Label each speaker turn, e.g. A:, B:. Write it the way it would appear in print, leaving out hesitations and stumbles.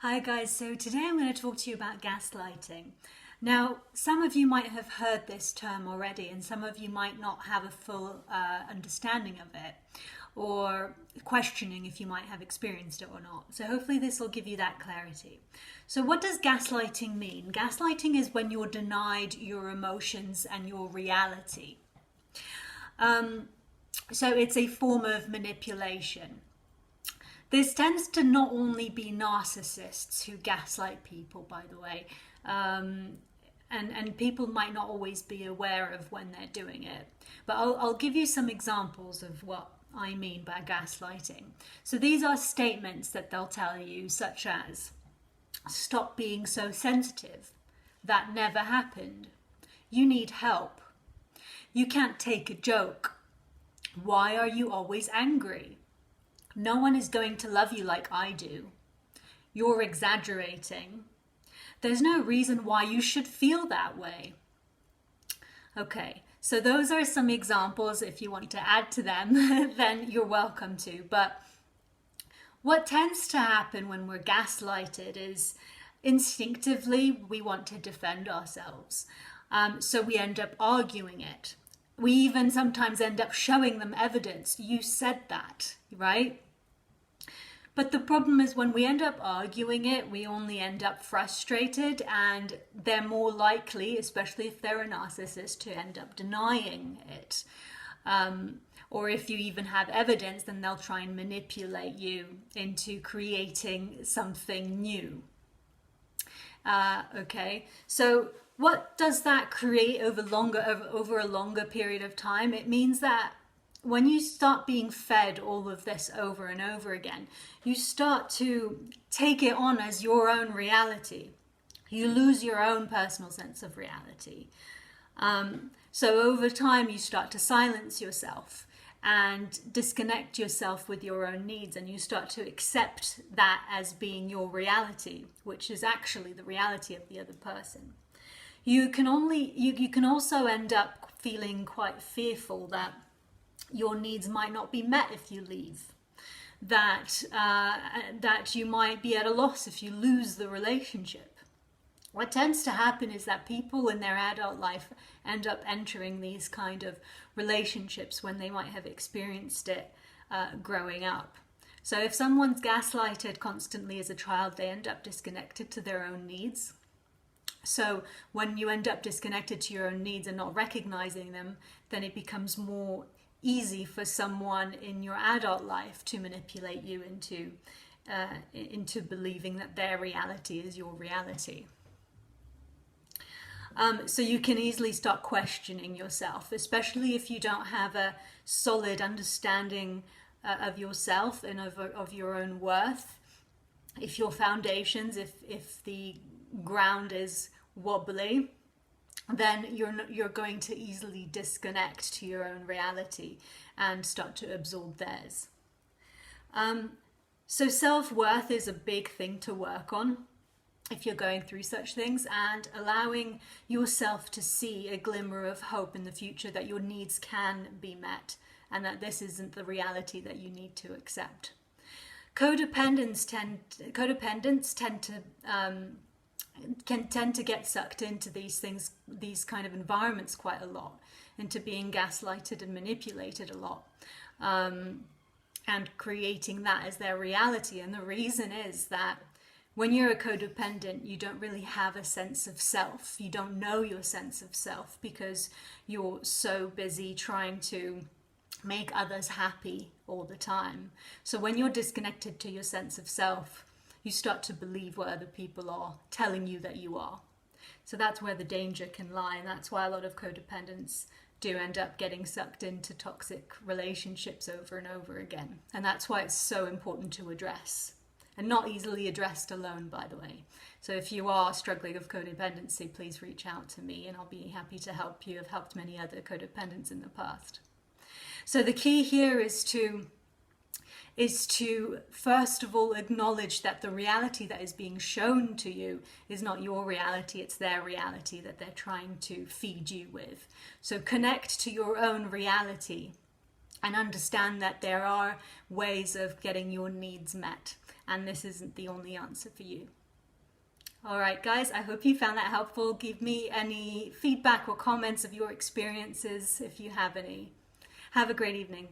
A: Hi guys, so today I'm going to talk to you about gaslighting. Now, some of you might have heard this term already, and some of you might not have a full understanding of it, or questioning if you might have experienced it or not. So hopefully this will give you that clarity. So what does gaslighting mean? Gaslighting is when you're denied your emotions and your reality. So it's a form of manipulation. This tends to not only be narcissists who gaslight people, by the way, and people might not always be aware of when they're doing it. But I'll give you some examples of what I mean by gaslighting. So these are statements that they'll tell you, such as, stop being so sensitive. That never happened. You need help. You can't take a joke. Why are you always angry? No one is going to love you like I do. You're exaggerating. There's no reason why you should feel that way. Okay, so those are some examples. If you want to add to them, then you're welcome to. But what tends to happen when we're gaslighted is instinctively we want to defend ourselves. So we end up arguing it. We even sometimes end up showing them evidence. You said that, right? But the problem is when we end up arguing it, we only end up frustrated, and they're more likely, especially if they're a narcissist, to end up denying it. Or if you even have evidence, then they'll try and manipulate you into creating something new. Okay, so what does that create over a longer period of time? It means that when you start being fed all of this over and over again, you start to take it on as your own reality. You lose your own personal sense of reality. So over time, you start to silence yourself and disconnect yourself with your own needs, and you start to accept that as being your reality, which is actually the reality of the other person. You can also end up feeling quite fearful that your needs might not be met if you leave, that you might be at a loss if you lose the relationship. What tends to happen is that people in their adult life end up entering these kind of relationships when they might have experienced it growing up. So if someone's gaslighted constantly as a child, they end up disconnected to their own needs. So when you end up disconnected to your own needs and not recognizing them, then it becomes more easy for someone in your adult life to manipulate you into believing that their reality is your reality. So you can easily start questioning yourself, especially if you don't have a solid understanding of yourself and of your own worth. If your foundations, if the ground is wobbly, then you're going to easily disconnect to your own reality and start to absorb theirs. So self-worth is a big thing to work on if you're going through such things, and allowing yourself to see a glimmer of hope in the future that your needs can be met and that this isn't the reality that you need to accept. Codependents can tend to get sucked into these things, these kind of environments quite a lot, into being gaslighted and manipulated a lot, and creating that as their reality. And the reason is that when you're a codependent, you don't really have a sense of self. You don't know your sense of self because you're so busy trying to make others happy all the time. So when you're disconnected to your sense of self, you start to believe what other people are telling you that you are. So that's where the danger can lie, and that's why a lot of codependents do end up getting sucked into toxic relationships over and over again. And that's why it's so important to address, and not easily addressed alone, by the way. So if you are struggling with codependency, please reach out to me and I'll be happy to help you. I've helped many other codependents in the past. So the key here is to first of all acknowledge that the reality that is being shown to you is not your reality, it's their reality that they're trying to feed you with. So connect to your own reality and understand that there are ways of getting your needs met, and this isn't the only answer for you. All right, guys, I hope you found that helpful. Give me any feedback or comments of your experiences if you have any. Have a great evening.